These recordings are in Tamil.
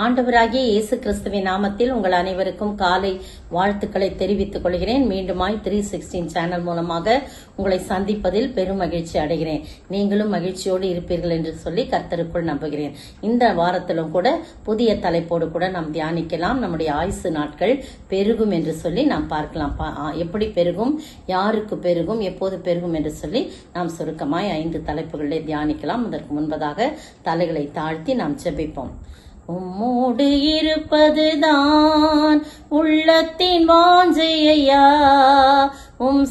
ஆண்டவராகிய இயேசு கிறிஸ்துவின் நாமத்தில் உங்கள் அனைவருக்கும் காலை வாழ்த்துக்களை தெரிவித்துக் கொள்கிறேன். மீண்டுமாய் 316 சேனல் மூலமாக உங்களை சந்திப்பதில் பெரும் மகிழ்ச்சி அடைகிறேன். நீங்களும் மகிழ்ச்சியோடு இருப்பீர்கள் என்று சொல்லி கர்த்தருக்குள் நம்புகிறேன். இந்த வாரத்திலும் கூட புதிய தலைப்போடு கூட நாம் தியானிக்கலாம். நம்முடைய ஆயுசு நாட்கள் பெருகும் என்று சொல்லி நாம் பார்க்கலாம். எப்படி பெருகும், யாருக்கு பெருகும், எப்போது பெருகும் என்று சொல்லி நாம் சுருக்கமாய் 5 தலைப்புகளிலே தியானிக்கலாம். அதற்கு முன்பதாக தலைகளை தாழ்த்தி நாம் ஜெபிப்போம். உம்மோடு இருப்பதுதான் உள்ளத்தின் வாஞ்சையா,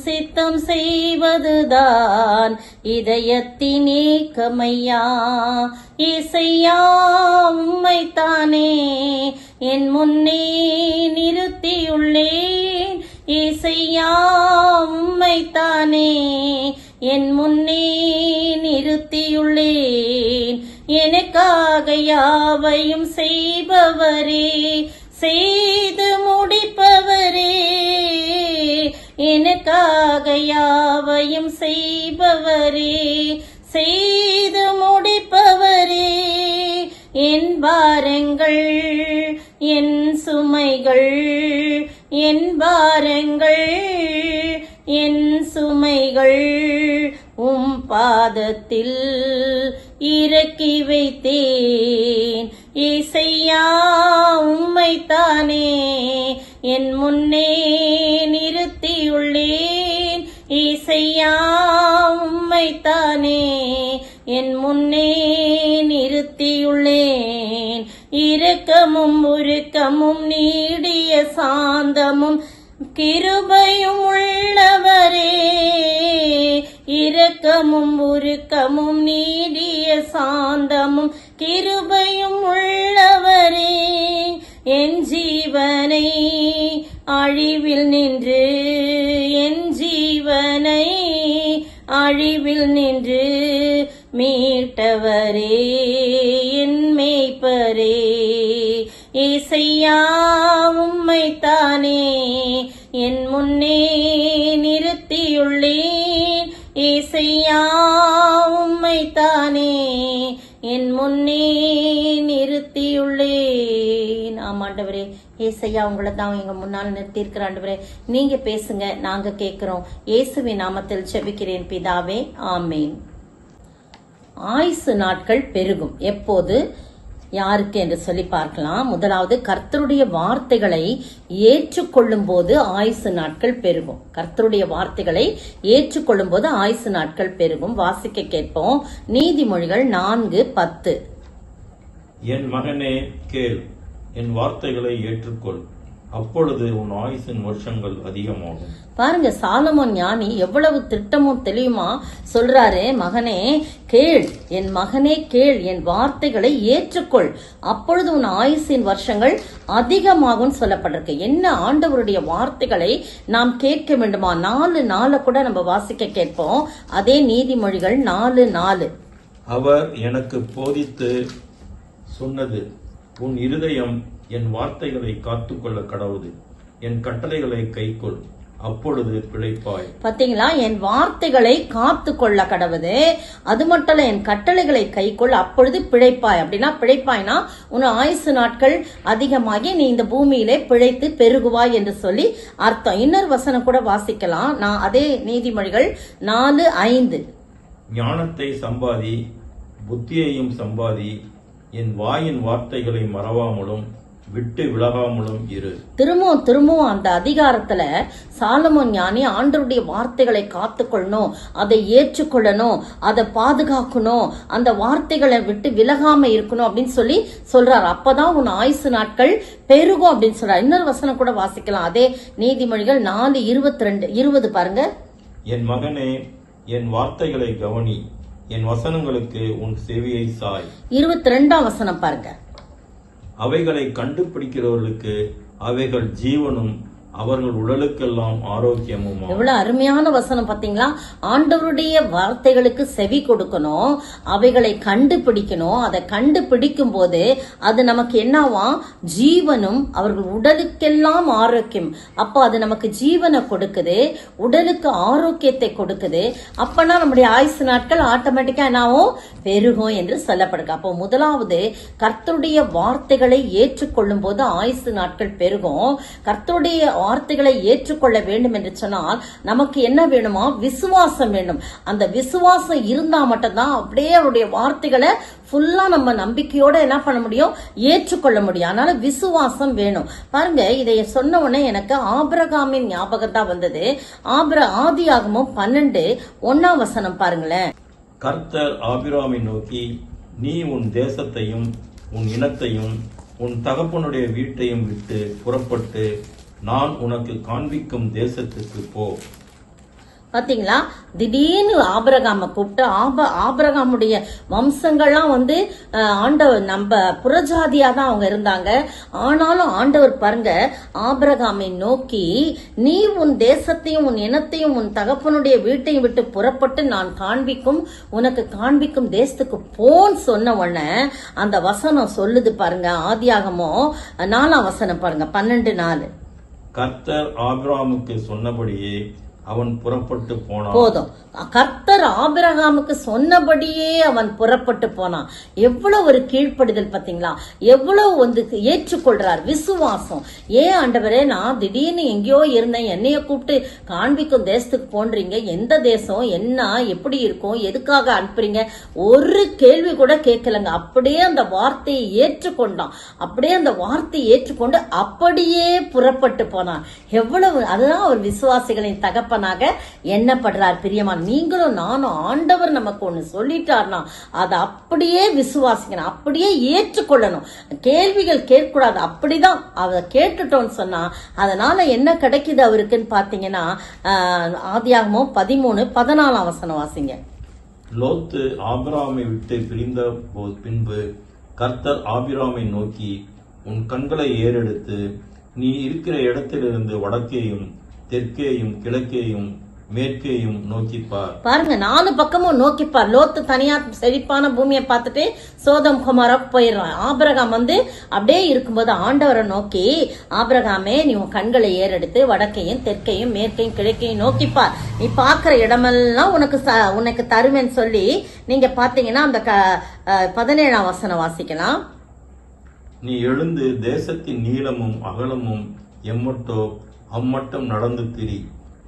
சித்தம் செய்வதுதான் இதயத்தின் ஏக்கமையா. இசையா உம்மைத்தானே என் முன்னே நிறுத்தியுள்ளேன். இசையா உம்மைத்தானே என் முன்னே நிறுத்தியுள்ளேன். எனக்காக யாவையும் செய்பவரே, செய்து முடிப்பவரே. எனக்காக யாவையும் செய்பவரே, செய்து முடிப்பவரே. என் பாரங்கள் என் சுமைகள், என் பாரங்கள் என் சுமைகள் உம் பாதத்தில் இறக்கி வைத்தேன். இசையா உம்மைத்தானே என் முன்னே நிறுத்தியுள்ளேன். இசையா உம்மைத்தானே என் முன்னே நிறுத்தியுள்ளேன். இரக்கமும் உருக்கமும் நீடிய சாந்தமும் கிருபையும் உள்ளவரே. இரக்கமும் உருக்கமும் நீடிய சாந்தமும் கிருபையும் உள்ளவரே. என் ஜீவனை அழிவில் நின்று, என் ஜீவனை அழிவில் நின்று மீட்டவரே, என் மேய்ப்பரே. இசையா உம்மைத்தானே என் முன்னே நிறுத்தியுள்ளேன். இசையா உம்மைத்தானே என் முன்னே நிறுத்தியுள்ளேன். ஆமாண்டவரே, ஏசையா உங்களை தான் எங்க முன்னால் நிறுத்தியிருக்கிற ஆண்டவரே, நீங்க பேசுங்க, நாங்க கேட்கிறோம். இயேசுவின் நாமத்தில் ஜெபிக்கிறேன் பிதாவே, ஆமேன். ஆயுசு நாட்கள் பெருகும். எப்போது, யாருக்கு என்று சொல்லி பார்க்கலாம். முதலாவது, கர்த்தருடைய வார்த்தைகளை ஏற்றுக்கொள்ளும் போது ஆயுசு நாட்கள் பெருகும். கர்த்தருடைய வார்த்தைகளை ஏற்றுக்கொள்ளும் போது ஆயுசு நாட்கள் பெருகும். வாசிக்க கேட்போம். நீதிமொழிகள் 4:10. என் மகனே கேள், என் வார்த்தைகளை ஏற்றுக்கொள், அப்பொழுது உன் ஆயுசின் வருஷங்கள் அதிகமாகும். பாருங்க, சாலமோன் ஞானி எவ்வளவு திட்டமும் தெளிவுமா சொல்றாரு. மகனே கேள், என் மகனே கேள், என் வார்த்தைகளை ஏற்றுக்கொள், அப்பொழுது உன் ஆயுசின் வருஷங்கள் அதிகமாகும் சொல்லப்பட்டிருக்கு. என்ன, ஆண்டவருடைய வார்த்தைகளை நாம் கேட்க வேண்டுமா? 4:4 கூட நம்ம வாசிக்க கேட்போம். அதே நீதிமொழிகள் 4:4. அவர் எனக்கு போதித்து சொன்னது, உன் இருதயம் என் வார்த்தைகளை காத்துக்கொள்ள கடவுது, என் கட்டளைகளை கைக்கொள், அப்பொழுது பிழைப்பாய். பாத்தீங்களா, என் வார்த்தைகளை காத்து கொள்ள கடவுது, அது மட்டும் இல்ல, என் கட்டளைகளை கைக்கொள், அப்பொழுது பிழைப்பாய். அப்படின்னா பிழைப்பாய்னா உன் ஆயுசு நாட்கள் அதிகமாகி நீ இந்த பூமியிலே பிழைத்து பெருகுவாய் என்று சொல்லி அர்த்தம். இன்னொரு வசனம் கூட வாசிக்கலாம். நான் அதே நீதிமொழிகள் 4:5. ஞானத்தை சம்பாதி, புத்தியையும் சம்பாதி, என் வாயின் வார்த்தைகளை மறவாமலும் விட்டு விலகாமலும் இரு. திரும்பவும் அந்த அதிகாரத்துல சாலமோன் ஞானி ஆண்டவருடைய வார்த்தைகளை காத்துக்கொள்ளணும், அதை ஏற்றுக்கொள்ளணும், அதை பாதுகாக்கணும், அந்த வார்த்தைகளை விட்டு விலகாம இருக்கணும் அப்படின்னு சொல்லி சொல்றாரு. அப்பதான் உன் ஆயுசு நாட்கள் பெருகும் அப்படின்னு சொல்றாரு. இன்னொரு வசனம் கூட வாசிக்கலாம். அதே நீதிமொழிகள் 4:22 பாருங்க. என் மகனே, என் வார்த்தைகளை கவனி, என் வசனங்களுக்கு உன் செவியை சாய். 22ஆம் வசனம் பாருங்க. அவைகளை கண்டுபிடிக்கிறவர்களுக்கு அவைகள் ஜீவனும் அவர்கள் உடலுக்கெல்லாம் ஆரோக்கியமும். எவ்வளவு அருமையான வசனம் பாத்தீங்களா? ஆண்டவருடைய வார்த்தைகளுக்கு செவி கொடுக்கணும், அவைகளை கண்டுபிடிக்கணும். அதை கண்டுபிடிக்கும் போது அது நமக்கு என்னவா? ஜீவனும் அவர்கள் உடலுக்கெல்லாம் ஆரோக்கியம். அப்போ அது நமக்கு ஜீவனை கொடுக்குது, உடலுக்கு ஆரோக்கியத்தை கொடுக்குது. அப்பனா நம்முடைய ஆயுசு நாட்கள் ஆட்டோமேட்டிக்கா என்னாவும் பெருகும் என்று சொல்லப்படுது. அப்போ முதலாவது கர்த்தருடைய வார்த்தைகளை ஏற்றுக்கொள்ளும் போது ஆயுசு நாட்கள் பெருகும். கர்த்தருடைய வார்த்தைகளை ஏற்றுக்கொள்ள வேண்டும் என்று சொன்னால் நமக்கு என்ன வேணுமா? விசுவாசம் வேண்டும். அந்த விசுவாசம் இருந்தா மட்டும்தான் அப்படியே அவருடைய வார்த்தைகளை ஃபுல்லா நம்ம நம்பிக்கையோட என்ன பண்ண முடியும்? ஏற்றுக்கொள்ள முடியும். அதனால விசுவாசம் வேணும். பாருங்க, இதை சொன்ன உடனே எனக்கு ஆபிரகாமின் ஞாபகம் தான் வந்தது. ஆதியாகமம் 12:1 பாருங்களேன். கர்த்தர் ஆபிரகாமை நோக்கி, நீ உன் தேசத்தையும் உன் இனத்தையும் உன் தகப்பனுடைய வீட்டையும் விட்டு புறப்பட்டு நான் உனக்கு காண்பிக்கும் தேசத்துக்கு போ. பாத்தீங்களா? திடீர்னு ஆபிரகாம கூப்பிட்டு ஆபிரகாமுடைய வம்சங்கள்லாம் ஆண்டவர் நம்ம புறஜாதியா தான் அவங்க இருந்தாங்க. ஆனாலும் ஆண்டவர் பாருங்க, ஆபிரகாமை நோக்கி நீ உன் தேசத்தையும் உன் இனத்தையும் உன் தகப்பனுடைய வீட்டையும் விட்டு புறப்பட்டு நான் உனக்கு காண்பிக்கும் தேசத்துக்கு போன்னு சொன்ன உடனே அந்த வசனம் சொல்லுது பாருங்க. ஆதியாகமம் 4 பாருங்க, 12:4. கர்த்தர் ஆபிரகாமுக்கு சொன்னபடியே அவன் புறப்பட்டு போனான். போதும், கர்த்தர் ஆபிரகாமுக்கு சொன்னபடியே அவன் புறப்பட்டு போனான். எவ்வளவு ஒரு கீழ்ப்படிதல் பாத்தீங்களா? எவ்வளவு ஏற்றுக்கொள்றார், விசுவாசம். ஏன் ஆண்டவரே, நான் திடீர்னு எங்கேயோ இருந்தேன், என்னைய கூப்பிட்டு காண்பிக்கும் தேசத்துக்கு போன்றீங்க, எந்த தேசம், என்ன, எப்படி இருக்கும், எதுக்காக அனுப்புறீங்க, ஒரு கேள்வி கூட கேட்கலங்க. அப்படியே அந்த வார்த்தையை ஏற்றுக்கொண்டான். அப்படியே அந்த வார்த்தையை ஏற்றுக்கொண்டு அப்படியே புறப்பட்டு போனான். எவ்வளவு, அதுதான் ஒரு விசுவாசிகளின் தகப்பனாக எண்ணப்படுறார். பிரியமான நீங்களும் நானும், ஆண்டவர் நமக்கு ஒண்ணு சொல்லிட்டார்னா அதை அப்படியே விசுவாசிக்கணும், அப்படியே ஏற்றுக்கொள்ளணும். கேள்விகள் கேட்கக்கூடாது. அப்படிதான் அதை கேட்டுட்டோம்னு சொன்னா அதனால என்ன கிடைக்குது அவருக்குன்னு பாத்தீங்கன்னா, ஆதியாகமம் 13:14 வாசிங்க. லோத்து ஆபிரகாமை விட்டு பிரிந்த பின்பு கர்த்தர் ஆபிரகாமை நோக்கி, உன் கண்களை ஏறெடுத்து நீ இருக்கிற இடத்திலிருந்து வடக்கேயும் தெற்கேயும் கிழக்கேயும் மேற்கேயும் நோக்கிப்பார். பாருங்க, 4 பக்கமும் நோக்கிப்பார். லோத்து தனியா செழிப்பான பூமியை பார்த்துட்டு சோதம் குமாராக்கு போயிடுறான். ஆபிரகாம் அப்படியே இருக்கும்போது ஆண்டவரை நோக்கி, ஆபிரகாமே நீ உன் கண்களை ஏறெடுத்து வடக்கையும் தெற்கையும் மேற்கையும் கிழக்கையும் நோக்கிப்பார், நீ பாக்குற இடமெல்லாம் உனக்கு தருவேன்னு சொல்லி நீங்க பாத்தீங்கன்னா அந்த 17 வாசிக்கலாம். நீ எழுந்து தேசத்தின் நீளமும் அகலமும் எம்மட்டோ அம்மட்டம் நடந்து திரி,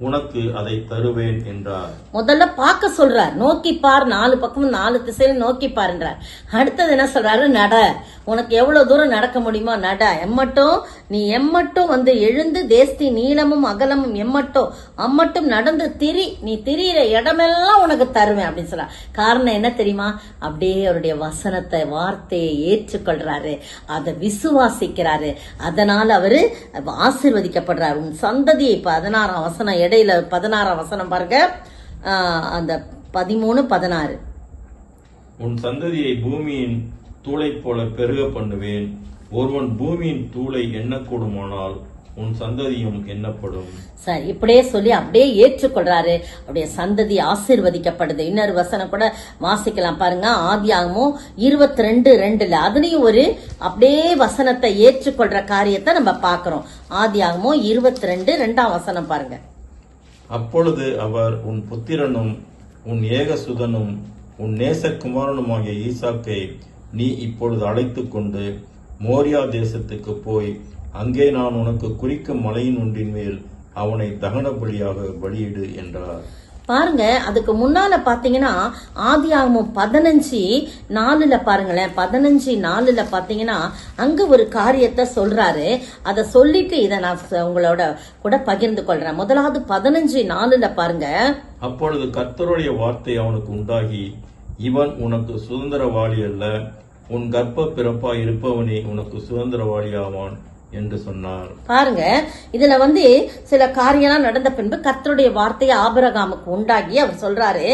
உனக்கு அதை தருவேன் என்றார். முதல்ல பார்க்க சொல்றார், நோக்கிப்பார், 4 பக்கமும் 4 திசையில நோக்கிப்பார் என்றார். அடுத்தது என்ன சொல்றாரு? நட, உனக்கு எவ்வளவு தூரம் நடக்க முடியுமோ நட, நீ எம்மட்டும் எழுந்து தேசத்தின் நீளமும் அகலமும் அம்மட்டும் நடந்து திரி, நீ திரியிற இடமெல்லாம் உனக்கு தருவேன் அப்படின்னு சொல்ற. காரணம் என்ன தெரியுமா? அப்படியே அவருடைய வசனத்தை, வார்த்தையை ஏற்றுக்கொள்றாரு, அதை விசுவாசிக்கிறாரு. அதனால அவரு ஆசீர்வதிக்கப்படுறாரு. உன் சந்ததியை 16 இடையில 16 பாருங்க, அந்த 13:16. உன் சந்ததியை பூமியின் தூளை போல பெருக பண்ணுவேன். ஒருவன் பூமியின் தூளை எண்ணக்கூடுமானால் உன் சந்ததியும் எண்ணப்படும். சரி, இப்படியே சொல்லி அப்படியே ஏற்றுக்கொள்றாரு. அப்படியே சந்ததி ஆசீர்வதிக்கப்படுது. இன்னொரு வசனம் கூட வாசிக்கலாம் பாருங்க. ஆதியாகமம் 22:2. அதுலயும் ஒரு அப்படியே வசனத்தை ஏற்றுக்கொள்ற காரியத்தை நம்ம பாக்குறோம். ஆதியாகமம் 22:2 பாருங்க. அப்பொழுது அவர், உன் புத்திரனும் உன் ஏகசுதனும் உன் நேசகுமாரனுமாகிய ஈசாக்கை நீ இப்பொழுது அழைத்துக் கொண்டு மோரியா தேசத்துக்கு போய் அங்கே நான் உனக்கு குறிக்கும் மலையின் ஒன்றின் மேல் அவனை தகன பலியாக பலியிடு என்றார். பாருங்க, அதுக்கு முன்னால பாத்தீங்கன்னா ஆதியாகமம் 15:4 பாருங்களேன். 15:4 பாத்தீங்கன்னா அங்க ஒரு காரியத்தை சொல்றாரு. அதை சொல்லிட்டு இதை நான் உங்களோட கூட பகிர்ந்து கொள்றேன். முதலாவது 15:4 பாருங்க. அப்பொழுது கர்த்தருடைய வார்த்தை அவனுக்கு உண்டாகி, இவன் உனக்கு சுதந்திரவாளி அல்ல, உன் கர்ப்ப பிறப்பாய் இருப்பவனே உனக்கு சுதந்திரவாளி ஆவான் என்று சொன்னார். பாருங்க, இதுல சில காரியம்லாம் நடந்த பின்பு கர்த்தருடைய வார்த்தை ஆபிரகாமுக்கு உண்டாகி அவர் சொல்றாரு,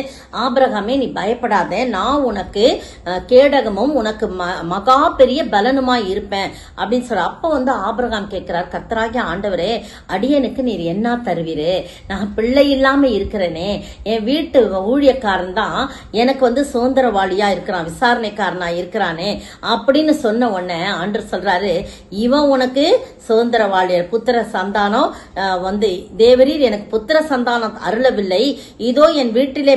ஆபிரகாமே நீ பயப்படாத, நான் உனக்கு கேடகமும் உனக்கு மகா பெரிய பலனுமாய் இருப்பேன் அப்படின்னு சொல்ற. அப்ப ஆபிரகாம் கேட்கிறார், கர்த்தராகிய ஆண்டவரே, அடியனுக்கு நீர் என்ன தருவீரு? நான் பிள்ளை இல்லாம இருக்கிறேனே, என் வீட்டு ஊழியக்காரன் தான் எனக்கு சுதந்திரவாளியா இருக்கிறான், விசாரணைக்காரனா இருக்கிறானே அப்படின்னு சொன்ன உடனே ஆண்டவர் சொல்றாரு, இவன் உனக்கு சுதந்திரவாளியர் புத்திர சந்தானம் தேவரீர் எனக்கு புத்திர சந்தானம் அருளவில்லை, இதோ என் வீட்டிலே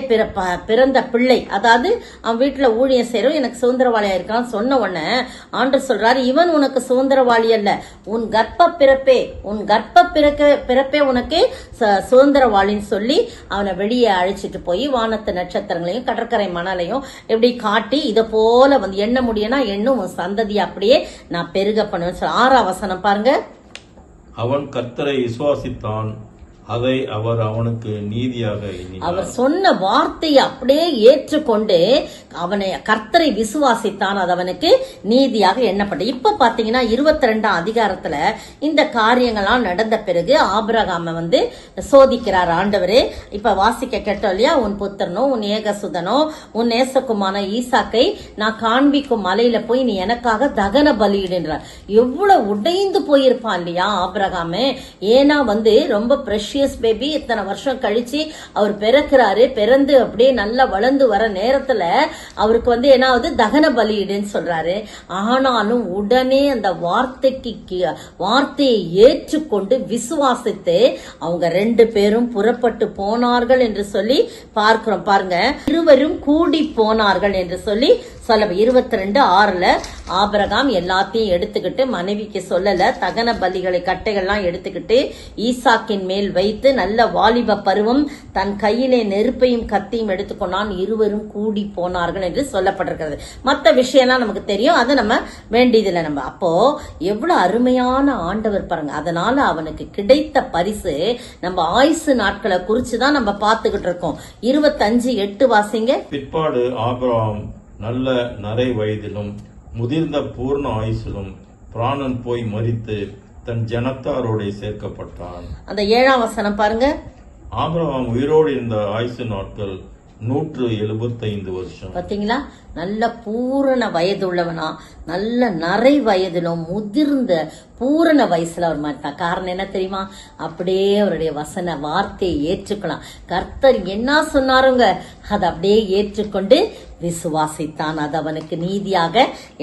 பிறந்த பிள்ளை, அதாவது அவன் வீட்டுல ஊழியம் செய்யறோம் எனக்கு சுதந்திரவாளியா இருக்கான்னு சொன்ன உடனே ஆண்டவர் சொல்றாரு, இவன் உனக்கு சுதந்திரவாளி அல்ல, உன் கர்ப்ப பிறப்பே உனக்கு சுதந்திரவாளின்னு சொல்லி அவனை வெளியே அழைச்சிட்டு போய் வானத்து நட்சத்திரங்களையும் கடற்கரை மணலையும் எப்படி காட்டி இதை போல எண்ண முடியும்னா எண்ணும் உன் சந்ததி அப்படியே நான் பெருக பண்ணுவேன். 6ஆம் வசனம் பாருங்க. அவன் கர்த்தரை விசுவாசித்தான், அதை அவர் அவனுக்கு நீதியாக எண்ணினார். அவர் சொன்ன வார்த்தையை அப்படியே ஏற்றுக்கொண்டு அவனை கர்த்தரை விசுவாசித்தான், அது அவனுக்கு நீதியாக எண்ணப்பட்டது. இப்ப பாத்தீங்கன்னா 22ஆம் அதிகாரத்துல இந்த காரியங்கள்லாம் நடந்த பிறகு ஆபிரகாம சோதிக்கிறார் ஆண்டவரே. இப்ப வாசிக்க கேட்டோம் இல்லையா, உன் புத்திரனோ உன் ஏகசுதனோ உன் நேசகுமான ஈசாக்கை நான் காண்பிக்கும் மலையில போய் நீ எனக்காக தகன பலியிடுன்றார். எவ்வளவு உடைந்து போயிருப்பான் இல்லையா ஆபிரகாமே. ஏன்னா ரொம்ப பேபி இத்தனை வருஷம் கழிச்சு அவர் பிறக்கிறாரு, பிறந்து அப்படியே நல்லா வளர்ந்து வர நேரத்துல அவருக்கு என்னாவது தகன பலியிடுன்னு சொல்றாரு. ஆனாலும் உடனே அந்த வார்த்தையை ஏற்றுக்கொண்டு விசுவாசித்து அவங்க 2 பேரும் புறப்பட்டு போனார்கள் என்று சொல்லி பார்க்கிறோம். பாருங்க, இருவரும் கூடி போனார்கள் என்று சொல்லி 22:6 ஆபிரகாம் எல்லாத்தையும் எடுத்துக்கிட்டு, மனைவிக்கு சொல்லல, தகன பலிகளை கட்டைகள்லாம் எடுத்துக்கிட்டு ஈசாக்கின் மேல் வைத்து நல்ல வாலிப பருவம் தன் கையிலே நெருப்பையும் கத்தியும் எடுத்துக்கொண்டான், இருவரும் கூடி போனார்கள் என்று சொல்லப்பட்டிருக்கிறது. மற்ற விஷயம்லாம் நமக்கு தெரியும், அது நம்ம வேண்டியதில்லை. நம்ம அப்போ எவ்வளவு அருமையான ஆண்டவர் பாருங்க. அதனால அவனுக்கு கிடைத்த பரிசு நம்ம ஆயுசு நாட்களை குறிச்சுதான் நம்ம பார்த்துக்கிட்டு இருக்கோம். 25:8 வாசிங்க. பிற்பாடு ஆபிரகாம் நல்ல நரை வயதிலும் முதிர்ந்த பூர்ண ஆயுசிலும் பிராணன் போய் மரித்து தன் ஜனத்தாரோட சேர்க்கப்பட்டான். அந்த 7ஆம் வசனம் பாருங்க. ஆபிரகாம் உயிரோடு இருந்த ஆயுசு நாட்கள் 175 வருஷம். பாத்தீங்களா, நல்ல பூரண வயது உள்ளவனா, நல்ல நரை வயதிலும் முதிர்ந்த பூரண வயசுல அவர் மாட்டான். காரணம் என்ன தெரியுமா? அப்படியே அவருடைய வசன வார்த்தையை ஏற்றுக்கலாம். கர்த்தர் என்ன சொன்னாருங்க அதை அப்படியே ஏற்றுக்கொண்டு விசுவாசித்தான், அது அவனுக்கு நீதியாக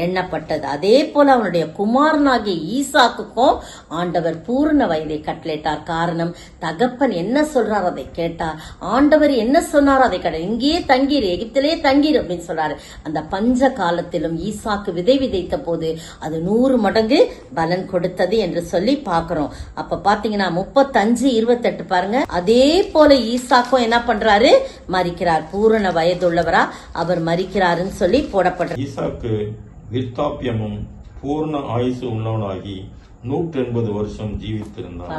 எண்ணப்பட்டது. அதே போல அவனுடைய குமாரனாகிய ஈசாக்குக்கும் ஆண்டவர் பூரண வயதை கட்டளையிட்டார். காரணம், தகப்பன் என்ன சொல்றார் அதை கேட்டார், ஆண்டவர் என்ன சொன்னார் அதை கேட்டார். இங்கேயே தங்கீர், எகிப்திலே தங்கீர் அப்படின்னு சொல்றாரு. அந்த பஞ்ச காலத்திலும் ஈசாக்கு விதை விதைத்த போது அது 100 மடங்கு பலன் கொடுத்தது என்று சொல்லி பாக்குறோம். அப்ப பாத்தீங்கன்னா 35:28 பாருங்க. அதே போல ஈசாக்கும் என்ன பண்றாரு, மரிக்கிறார். பூரண வயதுள்ளவரா அவர் மரிக்கிறாருன்னு சொல்லி போடப்பட்ட. ஈசாக்கு விருத்தாப்பியமும் பூர்ண ஆயுசு உள்ளவனாகி 180 வருஷம் ஜீவித்திருந்தான்.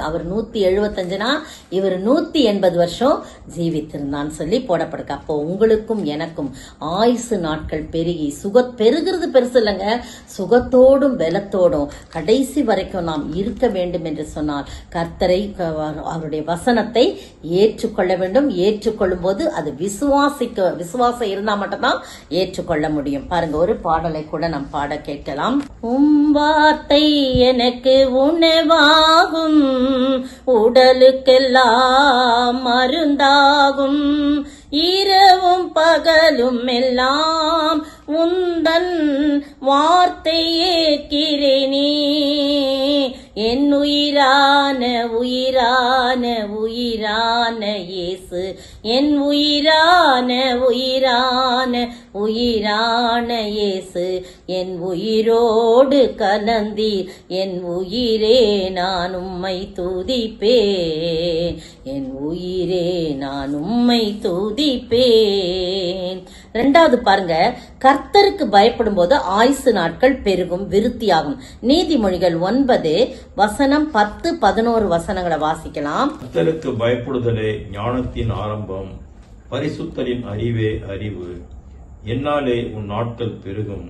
அவர் 175னா இவர் 180 வருஷம் ஜீவித்திருந்தான் சொல்லி போடப்படுது. அப்போ உங்களுக்கும் எனக்கும் ஆயுசு நாட்கள் பெருகி பெருகிறது பெருசு இல்லைங்க, சுகத்தோடும் பலத்தோடும் கடைசி வரைக்கும் நாம் இருக்க வேண்டும் என்று சொன்னால் கர்த்தரை அவருடைய வசனத்தை ஏற்றுக்கொள்ள வேண்டும். ஏற்றுக்கொள்ளும் போது அது விசுவாசம் இருந்தா மட்டும்தான் ஏற்றுக்கொள்ள முடியும். பாருங்க, ஒரு பாடலை கூட நாம் பாட கேட்கலாம். வார்த்தை எனக்கு உணவாகும், உடலுக்கெல்லாம் மருந்தாகும், இரவும் பகலும் எல்லாம் உந்தன் வார்த்தை ஏற்கிறேனே, என் உயிரான உயிரான உயிரான இயேசு, என் உயிரான உயிரான உயிரான இயேசு, என் உயிரோடு கலந்தீர், என் உயிரே நான் உம்மை துதிப்பேன், என் உயிரே நான் உம்மை துதிப்பேன். 2வது பாருங்க, கர்த்தருக்கு பயப்படும் போது ஆயுசு நாட்கள் பெருகும், விருத்தியாகும். நீதிமொழிகள் 9 வசனம் 10, 11 வசனங்களை வாசிக்கலாம். கர்த்தருக்கு பயப்படுதலே ஞானத்தின் ஆரம்பம், பரிசுத்தரின் அறிவே அறிவு. என்னாலே உன் நாட்கள் பெருகும்,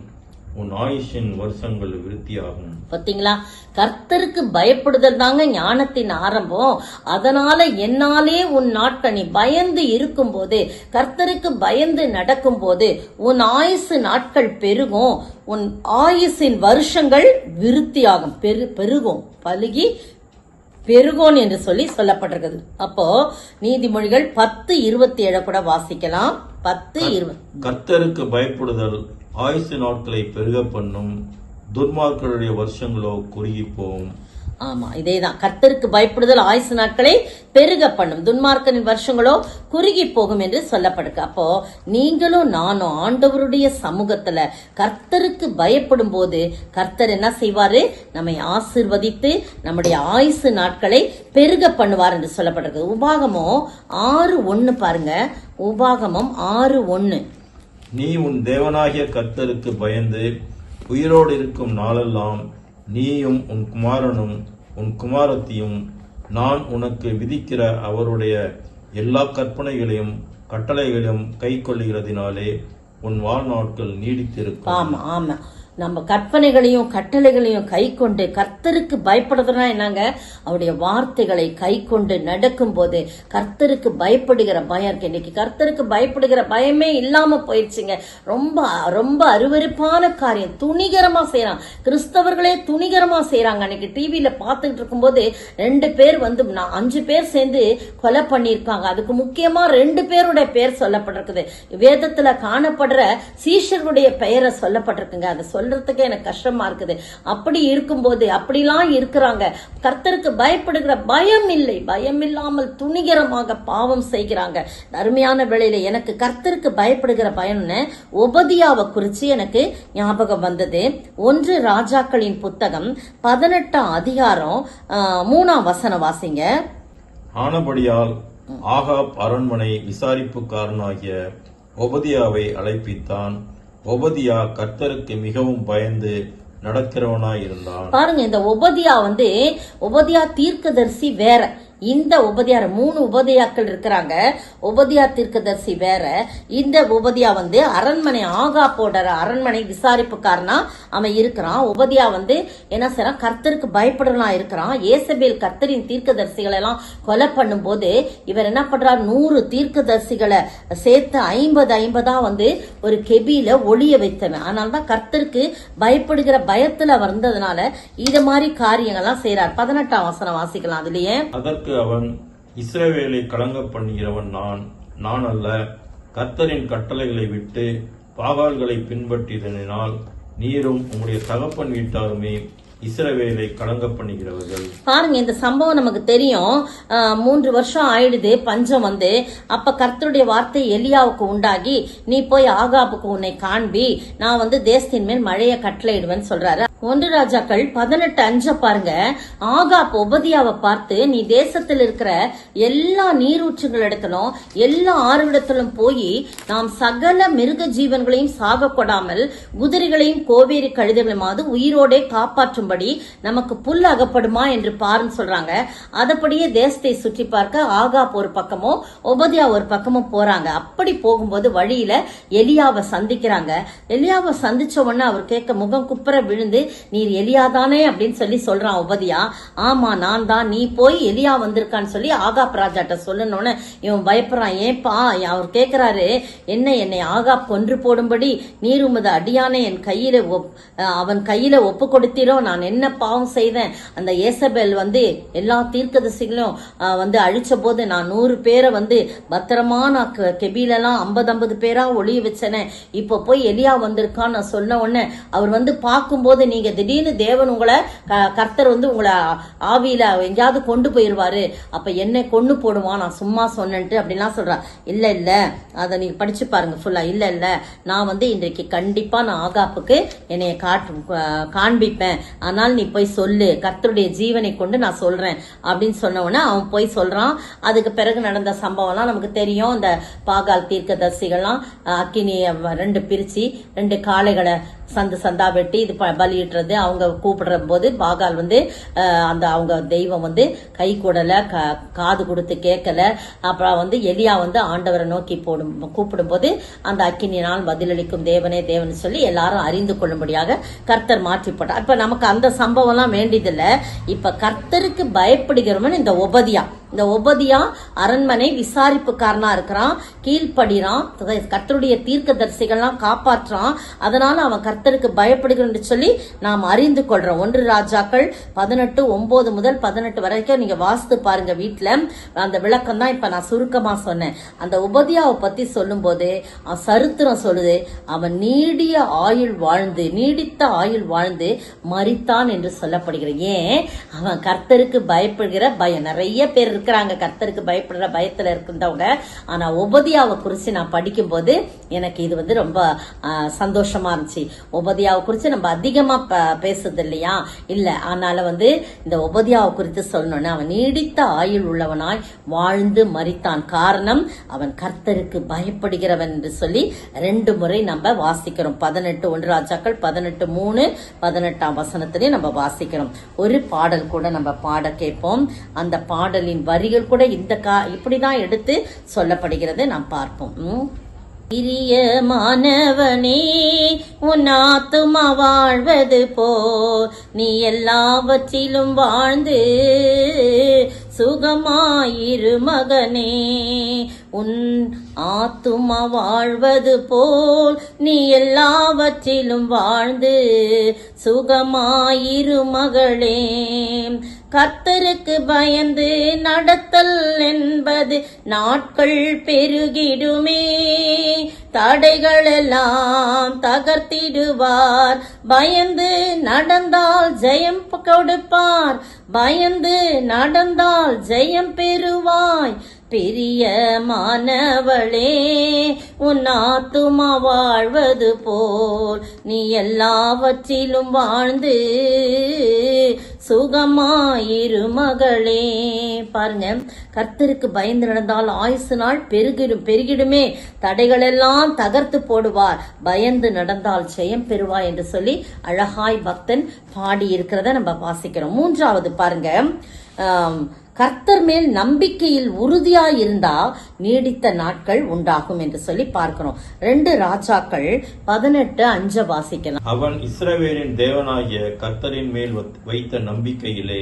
உன் ஆயுஷின் வருஷங்கள் விருத்தியாகும். பாத்தீங்களா, கர்த்தருக்கு பயப்படுதல் தாங்க ஞானத்தின் ஆரம்பம். அதனால என்னாலே உன் நாட்கள், நீ பயந்து இருக்கும் போது, கர்த்தருக்கு பயந்து நடக்கும் போது உன் ஆயுசு நாட்கள் பெருகும், உன் ஆயுசின் வருஷங்கள் விருத்தியாகும், பெருகும், பலுகி பெருகோன் என்று சொல்லி சொல்லப்பட்டிருக்குது. அப்போ நீதிமொழிகள் 10:27 கூட வாசிக்கலாம். 10:20. கர்த்தருக்கு பயப்படுதல் ஆயுசு நாட்களை பெருக பண்ணும், துன்மார்க்கருடைய வருஷங்களோ குறுகி போகும். ஆமா, இதேதான். கர்த்தருக்கு பயப்படுதல் ஆயுசு நாட்களை பெருக பண்ணும், துன்மார்க்கனின் வருஷங்களோ குறுகி போகும் என்று சொல்லப்படுது. அப்போ நீங்களும் நானும் ஆண்டவருடைய சமூகத்துல கர்த்தருக்கு பயப்படும் போது கர்த்தர் என்ன செய்வாரு? நம்மை ஆசிர்வதித்து நம்முடைய ஆயுசு நாட்களை பெருக பண்ணுவார் என்று சொல்லப்பட்டிருக்கு. உபாகமம் 6:1 பாருங்க. உபாகமம் 6:1. நீ உன் தேவனாகிய கர்த்தருக்கு பயந்து உயிரோடு இருக்கும் நாளெல்லாம் நீயும் உன் குமாரனும் உன் குமாரத்தியும் நான் உனக்கு விதிக்கிற அவருடைய எல்லா கற்பனைகளையும் கட்டளைகளையும் கை கொள்ளுகிறதினாலே உன் வாழ்நாட்கள் நீடித்திருக்கும். ஆமா ஆமா, நம்ம கற்பனைகளையும் கட்டளைகளையும் கை கொண்டு கர்த்தருக்கு பயப்படுறதுனா என்னங்க? அவருடைய வார்த்தைகளை கை கொண்டு நடக்கும் போது கர்த்தருக்கு பயப்படுகிற பயம் இருக்கு. இன்னைக்கு கர்த்தருக்கு பயப்படுகிற பயமே இல்லாம போயிடுச்சுங்க. ரொம்ப ரொம்ப அருவருப்பான காரியம் துணிகரமா செய்யறாங்க. கிறிஸ்தவர்களே துணிகரமா செய்யறாங்க. அன்னைக்கு டிவியில பாத்துக்கிட்டு இருக்கும்போது 2 பேர் 5 பேர் சேர்ந்து கொலை பண்ணிருக்காங்க. அதுக்கு முக்கியமா 2 பேருடைய பெயர் சொல்லப்பட்டிருக்குது. வேதத்துல காணப்படுற சீஷர்களுடைய பெயரை சொல்லப்பட்டிருக்குங்க. அதை சொல்றதுக்கு எனக்கு கஷ்டமா இருக்குது. அப்படி இருக்கும்போது அப்படிலாம் இருக்கிறாங்க. கர்த்தருக்கு பயப்படுகிற பயம் இல்லை, பயம் இல்லாமல் துணிகரமாக பாவம் செய்கிறாங்க. அருமையான வேளையில எனக்கு கர்த்தருக்கு பயப்படுகிற பயம்னு ஒபதியாவை குறிச்சு எனக்கு ஞாபகம் வந்தது. 1 ராஜாக்களின் புத்தகம் 18ஆம் அதிகாரம் 3ஆம் வசனம் வாசிங்க. ஆனபடியால் ஆகாப் அரண்மனை விசாரிப்புக்காரனாகிய ஒபதியாவை அழைப்பித்தான். ஒபதியா கர்த்தருக்கு மிகவும் பயந்து நடக்கிறவனாய் இருந்தான். பாருங்க, இந்த ஒபதியா தீர்க்கதரிசி வேற, இந்த உபதியார் 3 உபதியாக்கள் இருக்கிறாங்க. உபதியா தீர்க்கதரிசி வேற, இந்த உபதியா அரண்மனை ஆகாப்போட அரண்மனை விசாரிப்புக்காரனா அவன் இருக்கிறான். உபதியா என்ன செய்யறான்? கர்த்தருக்கு பயப்படலாம் இருக்கிறான். ஏசபேல் கர்த்தரின் தீர்க்கதரிசிகளை எல்லாம் கொலை பண்ணும் போது இவர் என்ன பண்றார்? 100 தீர்க்கதரிசிகளை சேர்த்து 50 ஒரு கெபியில ஒளிய வைத்தவன். அதனாலதான் கர்த்தருக்கு பயப்படுகிற பயத்துல வந்ததுனால இது மாதிரி காரியங்கள்லாம் செய்யறார். 18ஆம் வசனம் வாசிக்கலாம். அதுலயே அவன் இஸ்ரவேலை கலங்க பண்ணுகிறவன் நான் அல்ல, கர்த்தரின் கட்டளைகளை விட்டு பாகால்களை பின்பற்றியதனால் நீரும் உங்களுடைய தகப்பன் வீட்டாருமே இஸ்ரவேலை கலங்க பண்ணுகிறவர்கள். பாருங்க, இந்த சம்பவம் நமக்கு தெரியும். 3 வருஷம் ஆயிடுது பஞ்சம் அப்ப கர்த்தருடைய வார்த்தை எலியாவுக்கு உண்டாகி, நீ போய் ஆகாபுக்கு உன்னை காண்பி, நான் தேசத்தின் மேல் மழையை கட்டளையிடுவேன்னு சொல்றாரு. 1 ராஜாக்கள் 18:5 பாருங்க. ஆகாப் ஒபதியாவை பார்த்து, நீ தேசத்தில் இருக்கிற எல்லா நீரூற்றுகள் இடத்திலும் எல்லா ஆறுவிடத்திலும் போய் நாம் சகல மிருக ஜீவன்களையும் சாக கொடாமல் குதிரைகளையும் கோவேரி கழுதைகளையுமாவது உயிரோடே காப்பாற்றும்படி நமக்கு புல் அகப்படுமா என்று பாருன்னு சொல்றாங்க. அதப்படியே தேசத்தை சுற்றி பார்க்க ஆகாப் ஒரு பக்கமும் ஒபதியா ஒரு பக்கமும் போறாங்க. அப்படி போகும்போது வழியில எலியாவை சந்திக்கிறாங்க. எலியாவை சந்திச்ச உடனே அவர் கேட்க முகம் குப்புற விழுந்து, நீர் எலியாதானே அப்படின்னு சொல்லி சொல்றான் உபதியா. ஆமா நான் தான், நீ போய் எலியா வந்திருக்கான்னு சொல்லி ஆகாப் ராஜாட்ட சொல்லணும்னு இவன் பயப்படுறான். ஏன்பா? அவர் கேட்கிறாரு, என்னை ஆகாப் கொன்று போடும்படி நீர் உமது அடியானை என் கையில அவன் கையில ஒப்பு கொடுத்தீரோ? நான் என்ன பாவம் செய்தேன்? அந்த ஏசபேல் எல்லா தீர்க்கதரிசிகளும் அழிச்ச போது நான் 100 பேரை பத்திரமா நான் கெபிலெல்லாம் 50 பேரா ஒளிய வச்சேனே. இப்ப போய் எலியா வந்திருக்கான்னு நான் சொன்ன உடனே அவர் பார்க்கும்போது, நீங்க திடீர்னு தேவன் உங்களை கர்த்தர் உங்களை ஆவியில எங்கேயாவது கொண்டு போயிருவாரு, அப்ப என்னை கொண்டு போடுவான், நான் சும்மா சொன்னேன்ட்டு அப்படின்லாம் சொல்றா. இல்ல அதை நீங்க படிச்சு பாருங்க ஃபுல்லா. இல்ல நான் இன்றைக்கு கண்டிப்பா நான் ஆகாப்புக்கு என்னைய காண்பிப்பேன், ஆனால் நீ போய் சொல்லு, கர்த்தருடைய ஜீவனை கொண்டு நான் சொல்றேன் அப்படின்னு சொன்ன உடனே அவன் போய் சொல்றான். அதுக்கு பிறகு நடந்த சம்பவம்லாம் நமக்கு தெரியும். இந்த பாகால் தீர்க்கதரிசிகள்லாம் அக்கினியை 2 பிரிச்சு 2 காளைகளை சந்தா வெட்டி இது பலியிடுறது அவங்க கூப்பிடுற போது பாகால் அந்த அவங்க தெய்வம் கை கூடல காது கொடுத்து கேட்கல. அப்புறம் எலியா ஆண்டவரை நோக்கி கூப்பிடும் போது அந்த அக்கினியினால் பதிலளிக்கும் தேவனே தேவன் சொல்லி எல்லாரும் அறிந்து கொள்ளும்படியாக கர்த்தர் மாற்றி போட்டார். இப்ப நமக்கு அந்த சம்பவம் எல்லாம் வேண்டியதில்ல. இப்ப கர்த்தருக்கு பயப்படுகிறவன் இந்த ஒபதியா அரண்மனை விசாரிப்புக்காரனா இருக்கிறான், கீழ்படிறான், கர்த்தருடைய தீர்க்கதரிசிகள்லாம் காப்பாற்றான். அதனால அவன் கர்த்தருக்கு பயப்படுகிறன்னு சொல்லி நாம் அறிந்து கொள்றோம். 1 ராஜாக்கள் 18:9 முதல் 18 வரைக்கும் நீங்க வாசித்து பாருங்க வீட்டுல. அந்த விளக்கம் தான் இப்ப நான் சுருக்கமா சொன்னேன். அந்த உபதியாவை பத்தி சொல்லும் போது சரித்திரம் சொல்லுது, அவன் நீடித்த ஆயுள் வாழ்ந்து மரித்தான் என்று சொல்லப்படுகிறது. ஏன்? அவன் கர்த்தருக்கு பயப்படுகிற பயம். நிறைய பேர் இருக்கிறாங்க கர்த்தருக்கு பயப்படுற பயத்துல இருக்கின்றவங்க. ஆனா உபதியாவை குறிச்சு நான் படிக்கும் போது எனக்கு இது ரொம்ப சந்தோஷமா இருந்துச்சு. உபதியாவை குறிச்சு நம்ம அதிகமா பேசுறது இல்லையா? இல்ல. அதனால இந்த உபதியாவை குறித்து சொல்லணும்னு, அவன் நீடித்த ஆயுள் உள்ளவனாய் வாழ்ந்து மரித்தான். காரணம், அவன் கர்த்தருக்கு பயப்படுகிறவன் என்று சொல்லி 2 முறை நம்ம வாசிக்கிறோம். 1 ராஜாக்கள் 18:3 18ஆம் வசனத்திலே நம்ம வாசிக்கிறோம். ஒரு பாடல் கூட நம்ம பாட கேட்போம். அந்த பாடலின் வரிகள் கூட இப்படிதான் எடுத்து சொல்லப்படுகிறது. நாம் பார்ப்போம். பிரியமானவனே, உன் ஆத்துமா வாழ்வது போ, நீ எல்லாவற்றிலும் வாழ்ந்து சுகமாயிரு மகனே. உன் ஆத்துமா வாழ்வது போல் நீ எல்லாவற்றிலும் வாழ்ந்து சுகமாயிரு மகளே. கர்த்தருக்கு பயந்து நடத்தல் என்பது நாட்கள் பெருகிடுமே, தடைகளெல்லாம் தகர்த்திடுவார். பயந்து நடந்தால் ஜெயம் கொடுப்பார், பயந்து நடந்தால் ஜெயம் பெறுவாய். பிரியமானவளே, உன் ஆத்துமா வாழ்வது போல் நீ எல்லாவற்றிலும் வாழ்ந்து சுகமாயிரு மகளே. பாருங்க, கர்த்தருக்கு பயந்து நடந்தால் ஆயுசு நாள் பெருகிடுமே, தடைகள் எல்லாம் தகர்த்து போடுவார், பயந்து நடந்தால் ஜெயம் பெறுவாய் என்று சொல்லி அழகாய் பக்தன் பாடி இருக்கிறத நம்ம வாசிக்கிறோம். 3வது பாருங்க, கர்த்தர் மேல் நம்பிக்கையில் உறுதியாய் இருந்தா நீடித்த நாட்கள் உண்டாகும் என்று சொல்லி பார்க்கிறோம். 2 ராஜாக்கள் 18:5 வாசிக்கலாம். அவன் இஸ்ரவேலின் தேவனாகிய கர்த்தரின் மேல் வைத்த நம்பிக்கையிலே